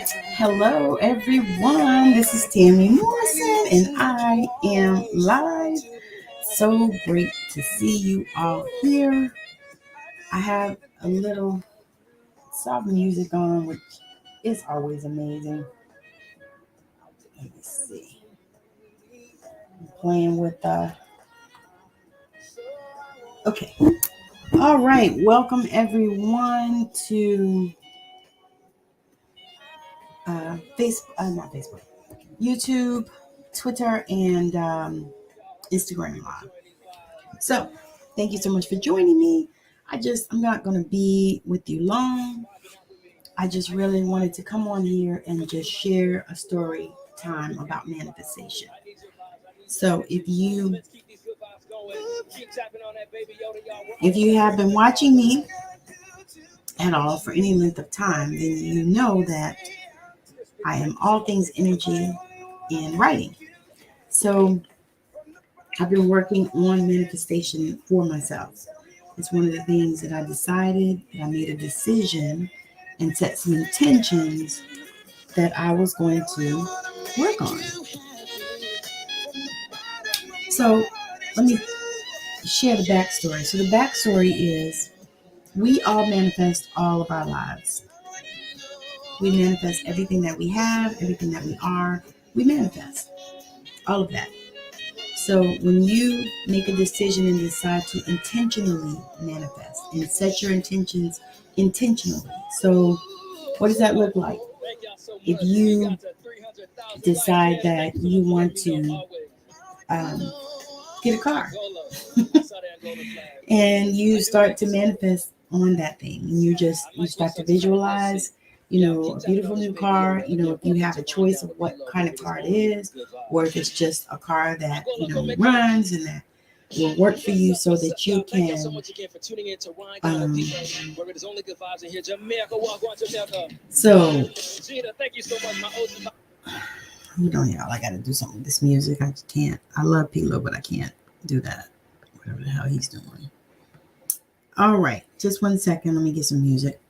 Hello, everyone. This is Tammy Morrison, and I am live. So great to see you all here. I have a little soft music on, which is always amazing. Let me see. I'm playing with Okay. All right. Welcome, everyone, to not Facebook, YouTube, Twitter, and Instagram Live. So, thank you so much for joining me. I'm not going to be with you long. I just really wanted to come on here and just share a story time about manifestation. So, if you have been watching me at all for any length of time, then you know that I am all things energy and writing. So, I've been working on manifestation for myself. It's one of the things that I decided, that I made a decision and set some intentions that I was going to work on. So let me share the backstory. So the backstory is we all manifest all of our lives. We manifest everything that we have, everything that we are. We manifest all of that. So when you make a decision and decide to intentionally manifest and set your intentions intentionally. So what does that look like? If you decide that you want to get a car and you start to manifest on that thing, and you start to visualize, a beautiful new car, if you have a choice of what kind of car it is, or if it's just a car that, runs and that will work for you so that you can so hold on, y'all. I gotta do something with this music. I just can't. I love Pilo, but I can't do that. Whatever the hell he's doing. All right, just 1 second. Let me get some music.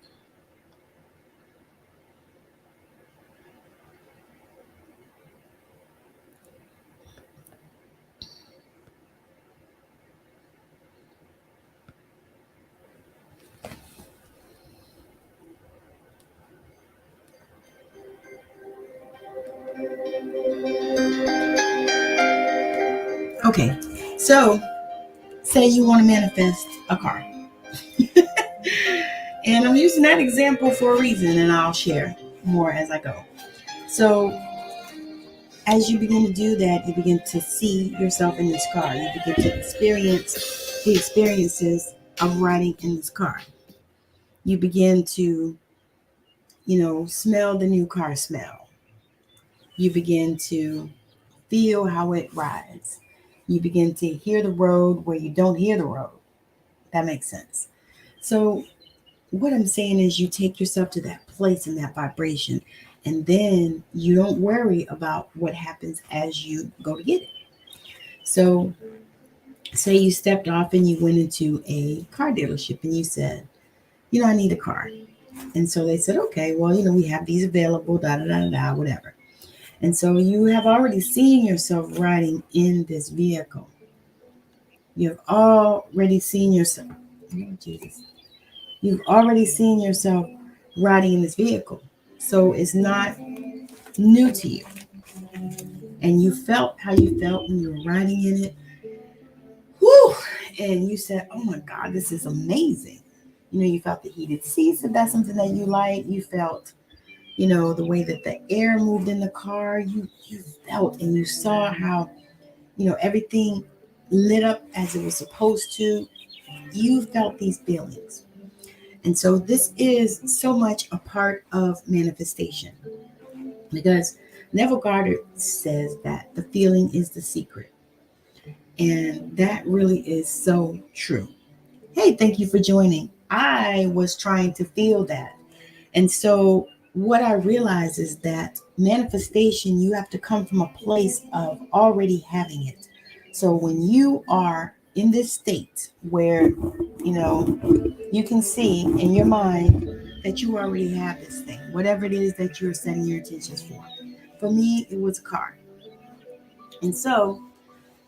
Okay, so say you want to manifest a car. And I'm using that example for a reason, and I'll share more as I go. So as you begin to do that, you begin to see yourself in this car. You begin to experience the experiences of riding in this car. You begin to, smell the new car smell. You begin to feel how it rides. You begin to hear the road where you don't hear the road. That makes sense. So what I'm saying is you take yourself to that place and that vibration, and then you don't worry about what happens as you go to get it. So say you stepped off and you went into a car dealership and you said, I need a car. And so they said, okay, well, we have these available, whatever. And so you have already seen yourself riding in this vehicle. You've already seen yourself. Oh, Jesus. You've already seen yourself riding in this vehicle. So it's not new to you. And you felt how you felt when you were riding in it. Whew! And you said, oh my God, this is amazing. You felt the heated seats, if that's something that you like. You felt, the way that the air moved in the car. You felt and you saw how, everything lit up as it was supposed to. You felt these feelings. And so this is so much a part of manifestation, because Neville Goddard says that the feeling is the secret. And that really is so true. Hey, thank you for joining. I was trying to feel that. And so what I realize is that manifestation, you have to come from a place of already having it. So when you are in this state where, you can see in your mind that you already have this thing, whatever it is that you're setting your intentions for. For me, it was a car. And so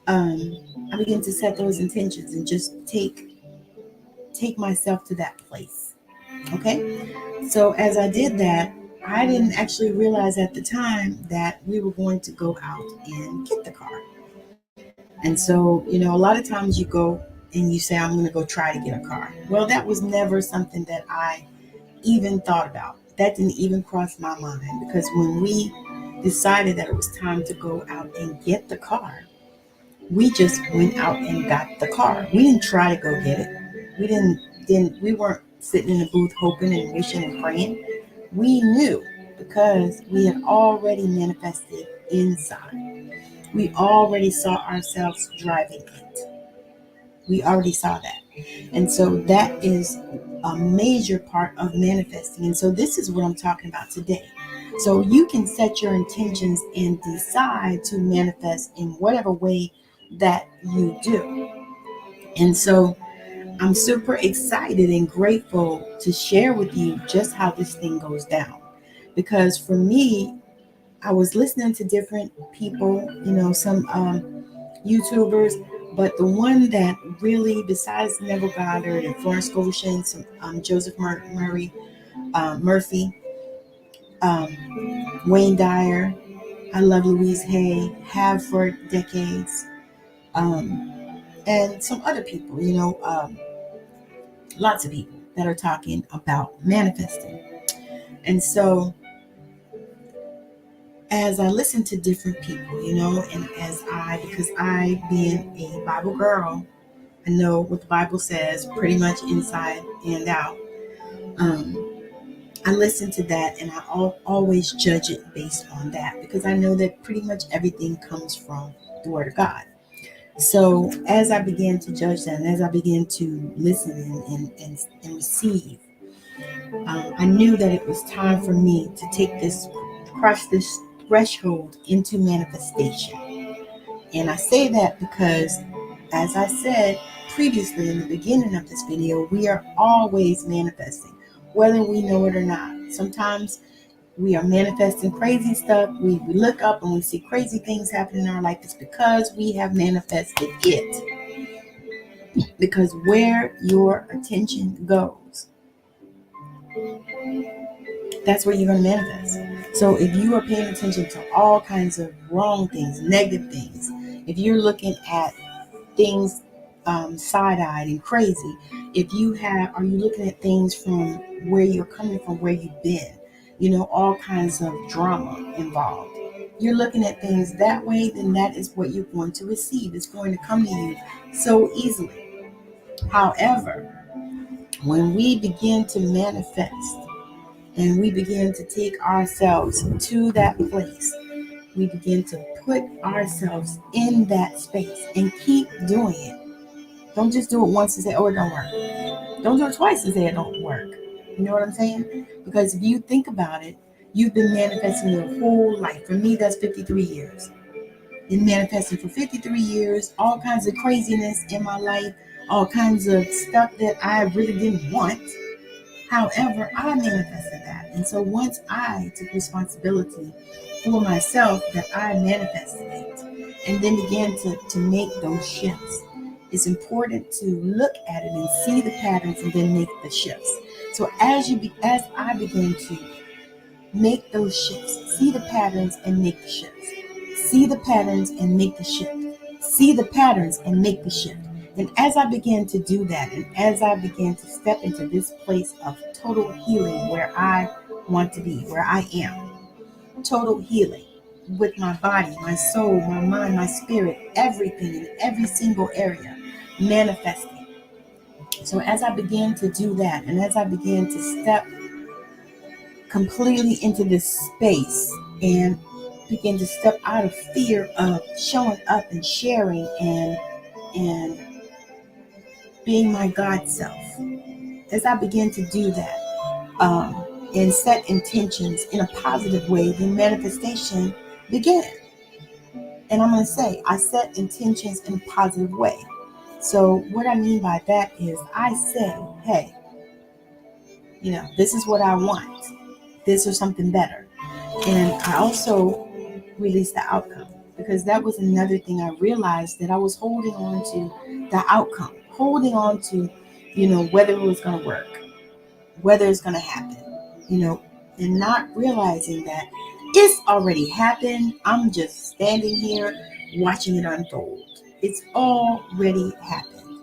I began to set those intentions and just take myself to that place. Okay. So as I did that, I didn't actually realize at the time that we were going to go out and get the car. And so, a lot of times you go and you say, I'm going to go try to get a car. Well, that was never something that I even thought about. That didn't even cross my mind, because when we decided that it was time to go out and get the car, we just went out and got the car. We didn't try to go get it. We weren't sitting in the booth hoping and wishing and praying. We knew, because we had already manifested inside. We already saw ourselves driving it. We already saw that. And so that is a major part of manifesting. And so this is what I'm talking about today. So you can set your intentions and decide to manifest in whatever way that you do. And so I'm super excited and grateful to share with you just how this thing goes down. Because for me, I was listening to different people, some YouTubers, but the one that really, besides Neville Goddard and Florence Scotia, some Joseph Murphy, Wayne Dyer, I love Louise Hay, have for decades, and some other people, lots of people that are talking about manifesting. And so as I listen to different people, and because I, being a Bible girl, I know what the Bible says pretty much inside and out. I listen to that, and I always judge it based on that, because I know that pretty much everything comes from the Word of God. So as I began to judge that, and as I began to listen and receive, I knew that it was time for me to cross this threshold into manifestation. And I say that because, as I said previously in the beginning of this video, we are always manifesting, whether we know it or not. Sometimes we are manifesting crazy stuff. We look up and we see crazy things happening in our life. It's because we have manifested it. Because where your attention goes, that's where you're going to manifest. So if you are paying attention to all kinds of wrong things, negative things, if you're looking at things side-eyed and crazy, are you looking at things from where you're coming from, where you've been, all kinds of drama involved. You're looking at things that way, then that is what you're going to receive. It's going to come to you so easily. However, when we begin to manifest and we begin to take ourselves to that place, we begin to put ourselves in that space and keep doing it. Don't just do it once and say, oh, it don't work. Don't do it twice and say it don't work. You know what I'm saying? Because if you think about it, you've been manifesting your whole life. For me, that's 53 years. Been manifesting for 53 years, all kinds of craziness in my life, all kinds of stuff that I really didn't want. However, I manifested that. And so once I took responsibility for myself, that I manifested it, and then began to make those shifts. It's important to look at it and see the patterns and then make the shifts. So as I began to make those shifts, see the patterns and make the shifts. See the patterns and make the shift. See the patterns and make the shift. And as I began to do that, and as I began to step into this place of total healing where I want to be, where I am, total healing with my body, my soul, my mind, my spirit, everything in every single area, manifesting. So as I began to do that, and as I began to step completely into this space and begin to step out of fear of showing up and sharing and being my God self, as I began to do that and set intentions in a positive way, the manifestation began. And I'm going to say, I set intentions in a positive way. So what I mean by that is I say, hey, This is what I want. This or something better. And I also released the outcome, because that was another thing I realized, that I was holding on to the outcome, holding on to, whether it was going to work, whether it's going to happen, and not realizing that it's already happened. I'm just standing here watching it unfold. It's already happened.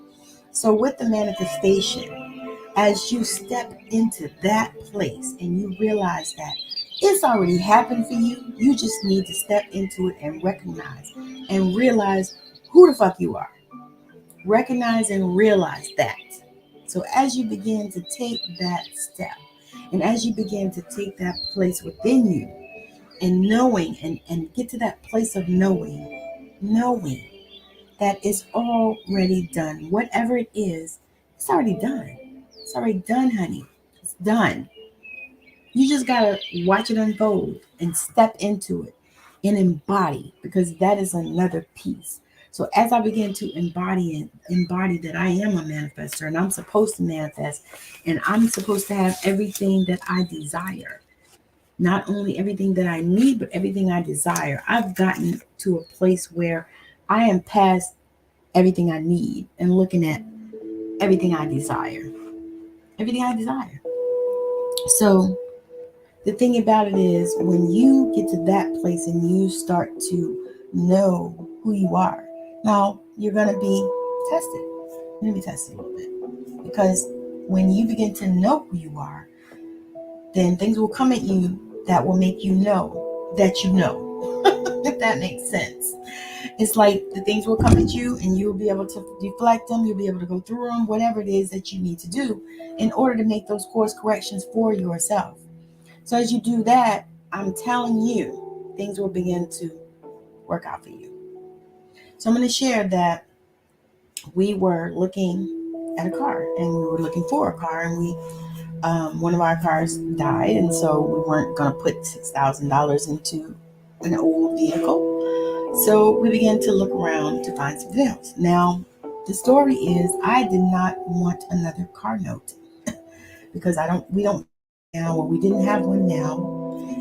So with the manifestation, as you step into that place and you realize that it's already happened for you, you just need to step into it and recognize and realize who the fuck you are. Recognize and realize that. So as you begin to take that step, and as you begin to take that place within you, and knowing and get to that place of knowing that it's already done. Whatever it is, it's already done. It's already done, honey. It's done. You just gotta watch it unfold and step into it and embody, because that is another piece. So as I begin to embody that I am a manifester, and I'm supposed to manifest, and I'm supposed to have everything that I desire. Not only everything that I need, but everything I desire. I've gotten to a place where I am past everything I need and looking at everything I desire. Everything I desire. So the thing about it is, when you get to that place and you start to know who you are, now you're going to be tested. You're going to be tested a little bit. Because when you begin to know who you are, then things will come at you that will make you know that you know, if that makes sense. It's like the things will come at you and you'll be able to deflect them. You'll be able to go through them, whatever it is that you need to do in order to make those course corrections for yourself. So as you do that, I'm telling you, things will begin to work out for you. So I'm going to share that we were looking at a car, and we were looking for a car, and one of our cars died, and so we weren't going to put $6,000 into an old vehicle. So we began to look around to find something else. Now, the story is, I did not want another car note because we don't now, or we didn't have one now,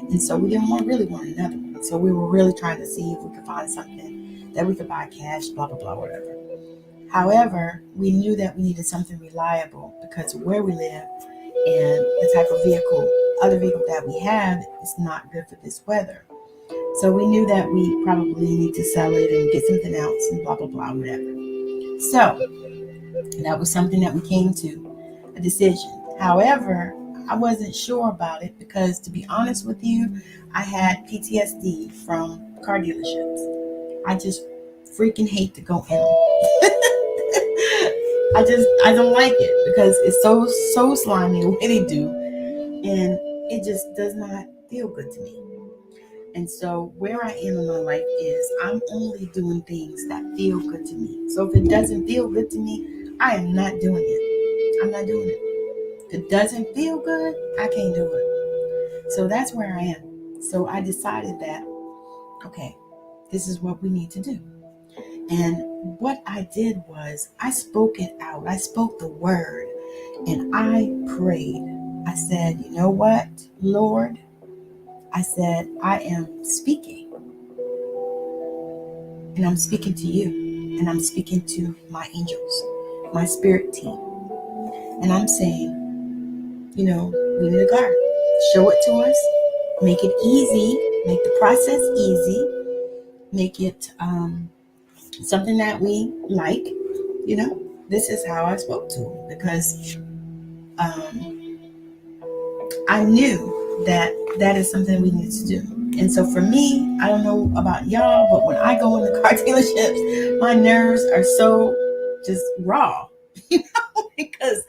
and so we didn't really want another one. So we were really trying to see if we could find something that we could buy cash, blah blah blah, whatever. However, we knew that we needed something reliable because of where we live and the type of other vehicle that we have is not good for this weather. So we knew that we probably need to sell it and get something else and blah, blah, blah, whatever. So that was something that we came to a decision. However, I wasn't sure about it because, to be honest with you, I had PTSD from car dealerships. I just freaking hate to go in them. I don't like it because it's so slimy the way they do, and it just does not feel good to me. And so where I am in my life is, I'm only doing things that feel good to me. So if it doesn't feel good to me, I am not doing it. I'm not doing it. If it doesn't feel good, I can't do it. So that's where I am. So I decided that, okay, this is what we need to do. And what I did was, I spoke it out. I spoke the word and I prayed. I said, you know what, Lord? I said, I am speaking. And I'm speaking to you. And I'm speaking to my angels, my spirit team. And I'm saying, we need a car. Show it to us. Make it easy. Make the process easy. Make it something that we like. This is how I spoke to him, because I knew that is something we need to do. And so for me, I don't know about y'all, but when I go in the car dealerships, my nerves are so just raw, because,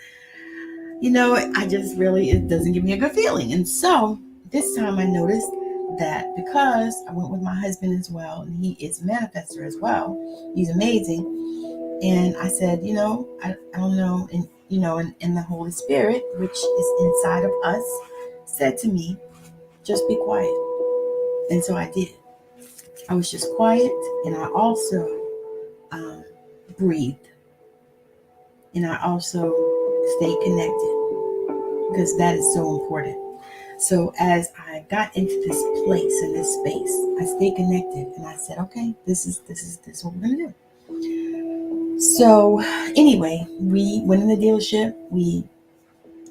I just really, it doesn't give me a good feeling. And so this time I noticed that, because I went with my husband as well, and he is a manifestor as well. He's amazing. And I said, I don't know. And the Holy Spirit, which is inside of us, said to me, just be quiet. And so I did. I was just quiet, and I also breathed. And I also stayed connected. because that is so important. So as I got into this place, in this space, I stayed connected, and I said, okay, this is what we're gonna do. So anyway, we went in the dealership. We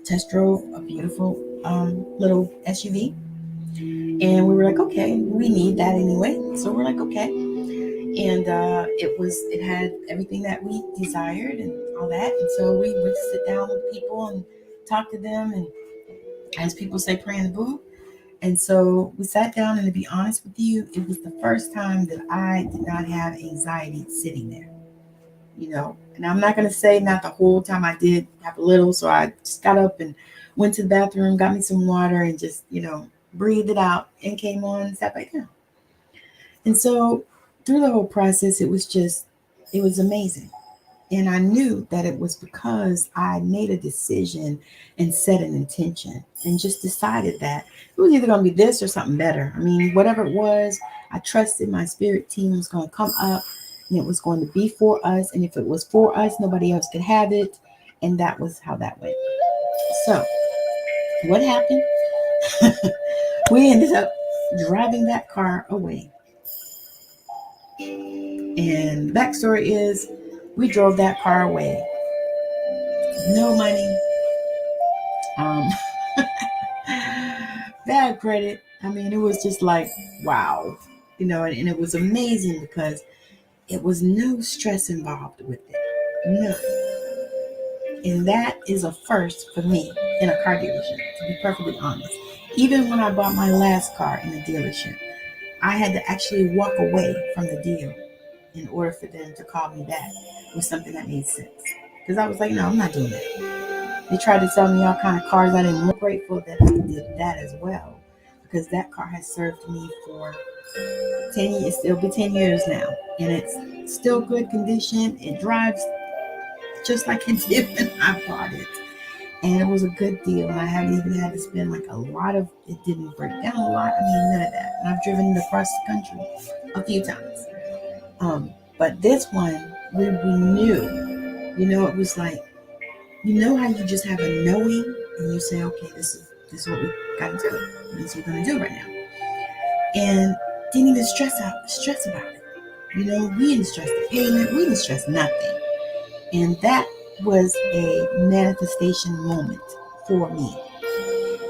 test drove a beautiful little SUV, and we were like, okay, we need that anyway. So we're like, okay, and it had everything that we desired and all that. And so we would sit down with people and talk to them, and as people say, pray in the booth. And so we sat down, and to be honest with you, it was the first time that I did not have anxiety sitting there. And I'm not going to say not the whole time. I did have a little, so I just got up and went to the bathroom, got me some water, and just, breathed it out, and came on and sat back down. And so through the whole process, it was amazing. And I knew that it was because I made a decision and set an intention and just decided that it was either going to be this or something better. I mean, whatever it was, I trusted my spirit team was going to come up, and it was going to be for us. And if it was for us, nobody else could have it. And that was how that went. So what happened? We ended up driving that car away. And the backstory is we drove that car away. No money. Bad credit. I mean, it was just like, wow. And it was amazing because it was no stress involved with it. None. And that is a first for me in a car dealership, to be perfectly honest. Even when I bought my last car in a dealership, I had to actually walk away from the deal in order for them to call me back with something that made sense. Because I was like, no, I'm not doing that. They tried to sell me all kind of cars. I didn't. I'm grateful that I did that as well, because that car has served me for 10 years. It'll be 10 years now, and it's still good condition. It drives just like it did when I bought it, and it was a good deal. And I haven't even had to spend like a lot of. It didn't break down a lot. I mean, none of that. And I've driven it across the country a few times. But this one, we knew. It was like, how you just have a knowing, and you say, okay, this is what we got to do. This is what we're going to do right now. And didn't even stress about it. We didn't stress the payment. We didn't stress nothing. And that was a manifestation moment for me.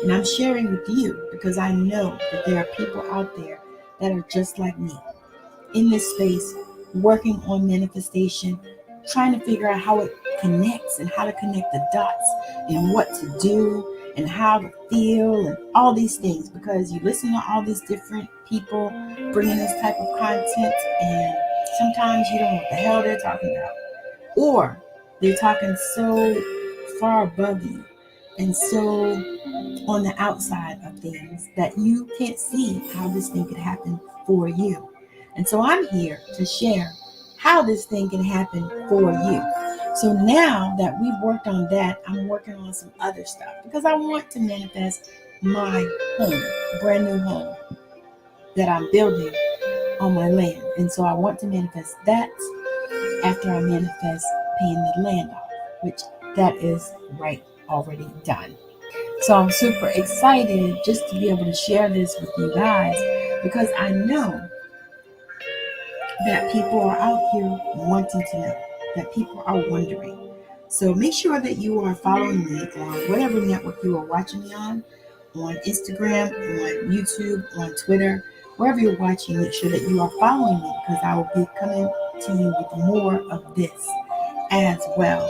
And I'm sharing with you because I know that there are people out there that are just like me in this space, working on manifestation, trying to figure out how it connects and how to connect the dots and what to do and how to feel and all these things, because you listen to all these different people bringing this type of content, and sometimes you don't know what the hell they're talking about, or they're talking so far above you and so on the outside of things that you can't see how this thing could happen for you. And so I'm here to share how this thing can happen for you. So now that we've worked on that, I'm working on some other stuff because I want to manifest my home, brand new home that I'm building on my land. And so I want to manifest that after I manifest paying the land off, which that is already done. So I'm super excited just to be able to share this with you guys, because I know that people are out here wanting to know, that people are wondering. So make sure that you are following me on whatever network you are watching me on Instagram, on YouTube, on Twitter, wherever you're watching. Make sure that you are following me, because I will be coming to you with more of this as well.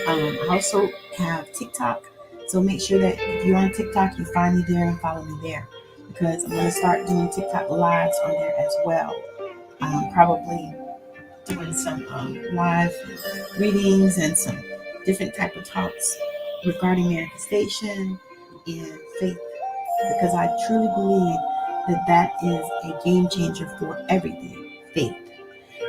I also have TikTok, so make sure that if you're on TikTok, you find me there and follow me there, because I'm going to start doing TikTok lives on there as well. Probably doing some live readings and some different type of talks regarding manifestation and faith, because I truly believe that is a game changer for everything, faith.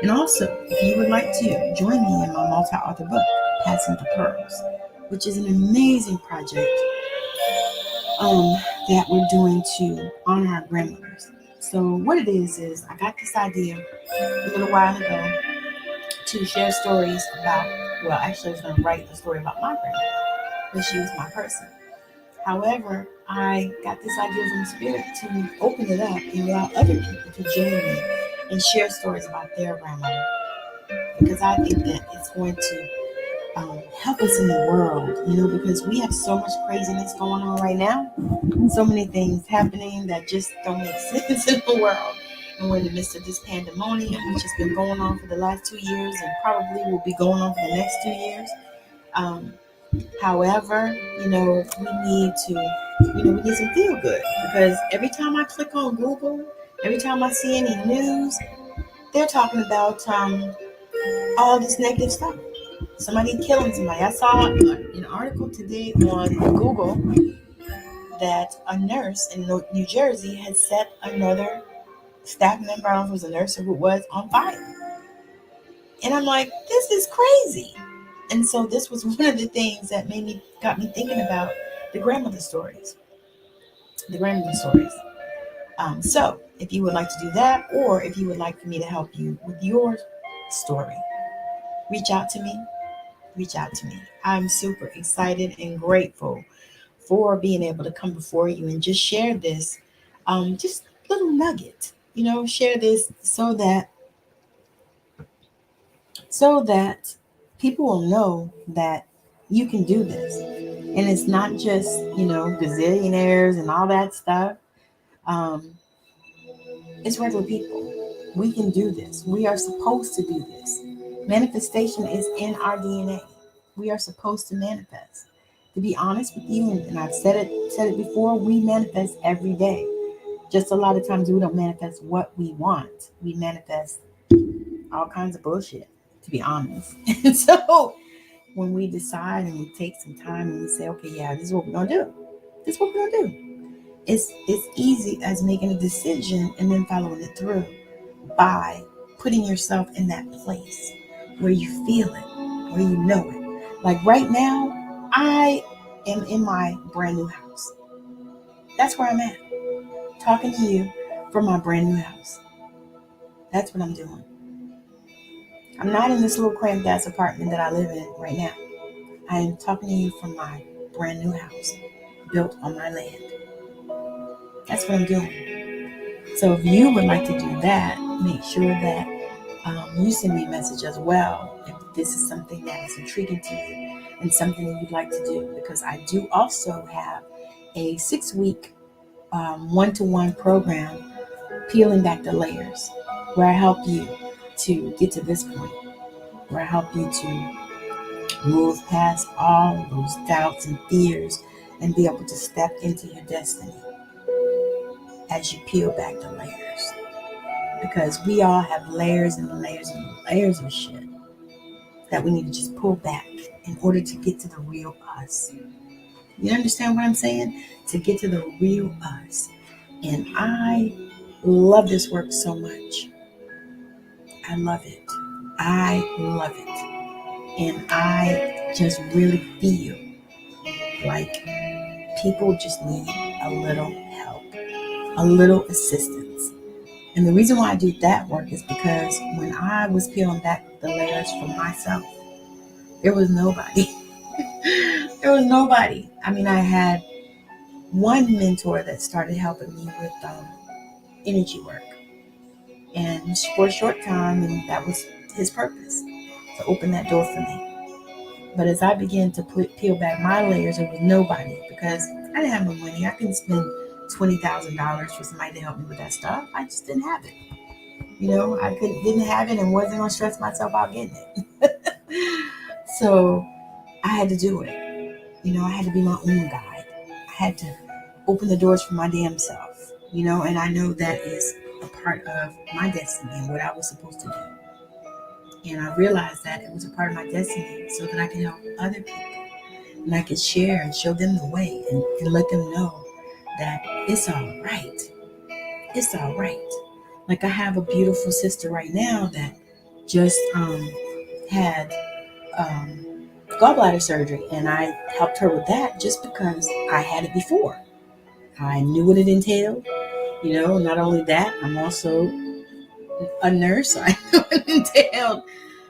And also, if you would like to join me in my multi-author book, Passing the Pearls, which is an amazing project that we're doing to honor our grandmothers. So what it is I got this idea a little while ago to share stories about, actually I was going to write a story about my grandmother, because she was my person. However, I got this idea from Spirit to open it up and allow other people to join me and share stories about their grandmother, because I think that it's going to help us in the world, because we have so much craziness going on right now, so many things happening that just don't make sense in the world. And we're in the midst of this pandemonium, which has been going on for the last 2 years and probably will be going on for the next 2 years. However, we need some feel good, because every time I click on Google, every time I see any news, they're talking about all this negative stuff. Somebody killing somebody. I saw an article today on Google that a nurse in New Jersey had set another staff member, I don't know if it was a nurse or who it was, on fire. And I'm like, this is crazy. And so this was one of the things that got me thinking about the grandmother stories. So if you would like to do that, or if you would like for me to help you with your story, reach out to me. I'm super excited and grateful for being able to come before you and just share this, just little nugget, share this so that people will know that you can do this. And it's not just, gazillionaires and all that stuff. It's regular people. We can do this. We are supposed to do this. Manifestation is in our DNA. We are supposed to manifest. To be honest with you, and I've said it before, we manifest every day. Just a lot of times we don't manifest what we want. We manifest all kinds of bullshit, to be honest. And so when we decide and we take some time and we say, okay, yeah, this is what we're going to do. It's easy as making a decision and then following it through by putting yourself in that place where you feel it, where you know it. Like right now, I am in my brand new house. That's where I'm at, talking to you from my brand new house. That's what I'm doing. I'm not in this little cramped ass apartment that I live in right now. I am talking to you from my brand new house, built on my land. That's what I'm doing. So if you would like to do that, make sure that you send me a message as well if this is something that is intriguing to you and something that you'd like to do, because I do also have a 6-week one-to-one program, Peeling Back the Layers, where I help you to get to this point, where I help you to move past all those doubts and fears and be able to step into your destiny as you peel back the layers. Because we all have layers and layers and layers of shit that we need to just pull back in order to get to the real us. You understand what I'm saying? To get to the real us. And I love this work so much. I love it. And I just really feel like people just need a little help, a little assistance. And the reason why I do that work is because when I was peeling back the layers for myself, there was nobody. I mean, I had one mentor that started helping me with energy work. And for a short time, and that was his purpose, to open that door for me. But as I began to peel back my layers, there was nobody, because I didn't have no money. I couldn't spend $20,000 for somebody to help me with that stuff. I just didn't have it. I didn't have it and wasn't going to stress myself out getting it. So I had to do it. I had to be my own guide. I had to open the doors for my damn self, and I know that is a part of my destiny and what I was supposed to do. And I realized that it was a part of my destiny so that I could help other people and I could share and show them the way and let them know that it's all right. It's all right. Like I have a beautiful sister right now that just had gallbladder surgery, and I helped her with that just because I had it before. I knew what it entailed. Not only that, I'm also a nurse. So I knew what it entailed,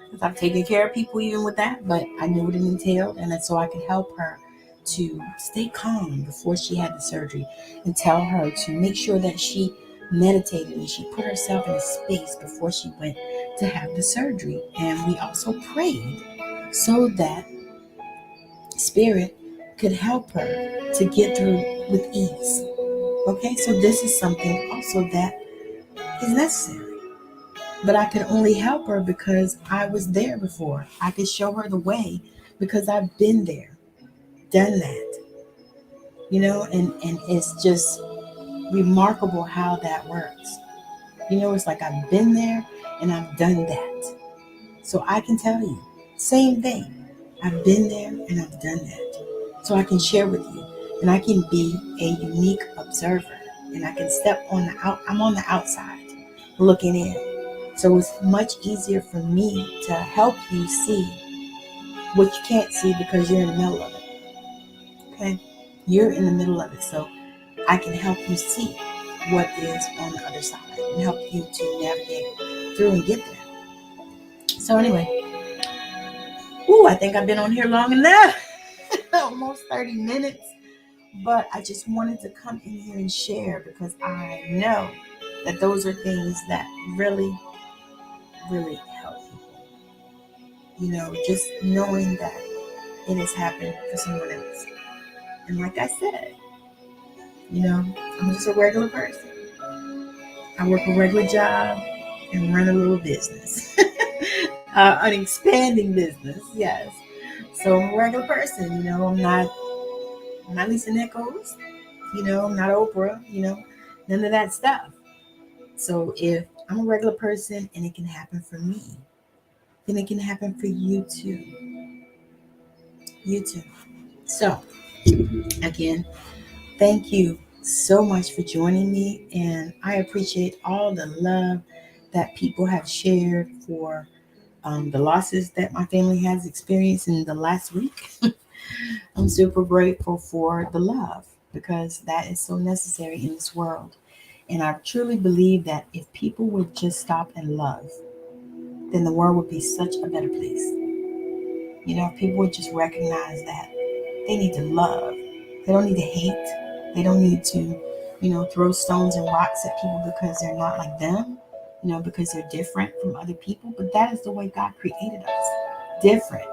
because I've taken care of people even with that, but I knew what it entailed, and so I could help her to stay calm before she had the surgery and tell her to make sure that she meditated and she put herself in a space before she went to have the surgery. And we also prayed so that Spirit could help her to get through with ease. Okay, so this is something also that is necessary. But I could only help her because I was there before. I could show her the way because I've been there, done that. And it's just remarkable how that works. It's like I've been there and I've done that. So I can tell you, same thing. I've been there and I've done that. So I can share with you, and I can be a unique observer, and I can I'm on the outside looking in. So it's much easier for me to help you see what you can't see because you're in the middle of it. Okay? You're in the middle of it. So I can help you see what is on the other side and help you to navigate through and get there. So anyway, I think I've been on here long enough. Almost 30 minutes. But I just wanted to come in here and share because I know that those are things that really, really help people. Just knowing that it has happened for someone else. And like I said, I'm just a regular person. I work a regular job and run a little business. An expanding business, yes. So I'm a regular person, I'm not Lisa Nichols, I'm not Oprah, none of that stuff. So if I'm a regular person and it can happen for me, then it can happen for you too. You too. So again, thank you so much for joining me, and I appreciate all the love that people have shared for the losses that my family has experienced in the last week. I'm super grateful for the love because that is so necessary in this world. And I truly believe that if people would just stop and love, then the world would be such a better place. If people would just recognize that they need to love. They don't need to hate. They don't need to, throw stones and rocks at people because they're not like them, because they're different from other people. But that is the way God created us, different.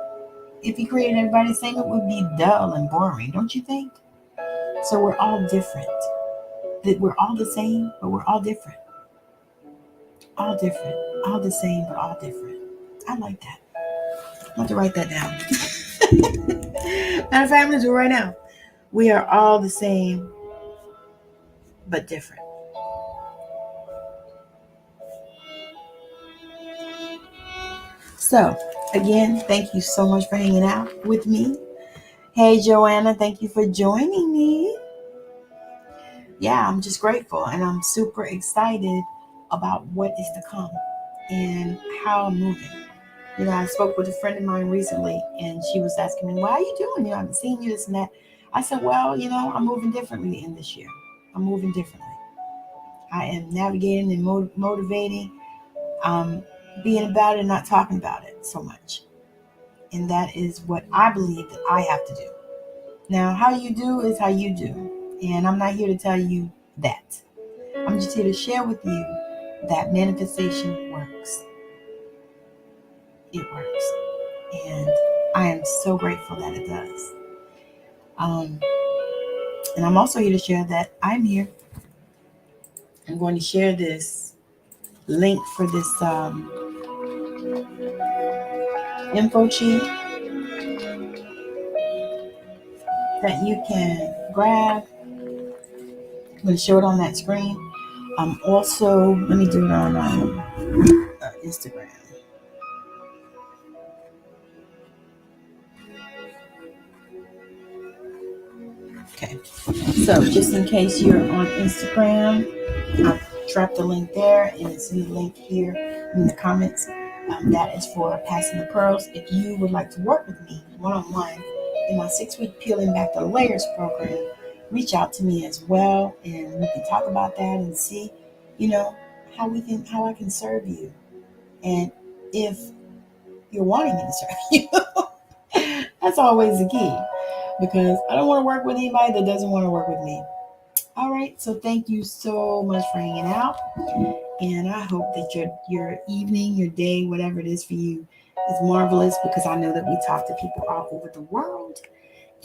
If He created everybody the same, it would be dull and boring, don't you think? So we're all different. We're all the same, but we're all different. All different. All the same, but all different. I like that. I have to write that down. Matter of fact, I'm going to do it right now. We are all the same, but different. So, again, thank you so much for hanging out with me. Hey, Joanna, thank you for joining me. Yeah, I'm just grateful, and I'm super excited about what is to come and how I'm moving. I spoke with a friend of mine recently, and she was asking me, "Why are you doing? I haven't seen you, this and that." I said, "Well, I'm moving differently in this year. I'm moving differently. I am navigating and motivating, being about it and not talking about it so much. And that is what I believe that I have to do. Now, how you do is how you do. And I'm not here to tell you that. I'm just here to share with you that manifestation works. It works. And I am so grateful that it does. And I'm also here to share that I'm here. I'm going to share this link for this info sheet that you can grab. I'm going to show it on that screen. Also, let me do it on Instagram. Okay, so just in case you're on Instagram, I've dropped the link there, and it's in the link here in the comments. That is for Passing the Pearls. If you would like to work with me one-on-one in my 6-week Peeling Back the Layers program, reach out to me as well, and we can talk about that and see, how I can serve you, and if you're wanting me to serve you. That's always the key. because I don't want to work with anybody that doesn't want to work with me. All right. So thank you so much for hanging out. And I hope that your evening, your day, whatever it is for you, is marvelous, because I know that we talk to people all over the world.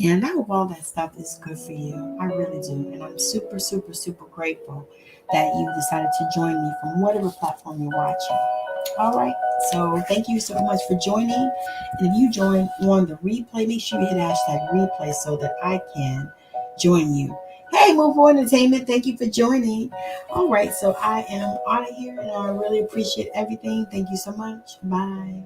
And I hope all that stuff is good for you. I really do. And I'm super, super, super grateful that you decided to join me from whatever platform you're watching. All right. So thank you so much for joining. And if you join on the replay, make sure you hit hashtag replay so that I can join you. Hey, Move On Entertainment, thank you for joining. All right. So I am out of here, and I really appreciate everything. Thank you so much. Bye.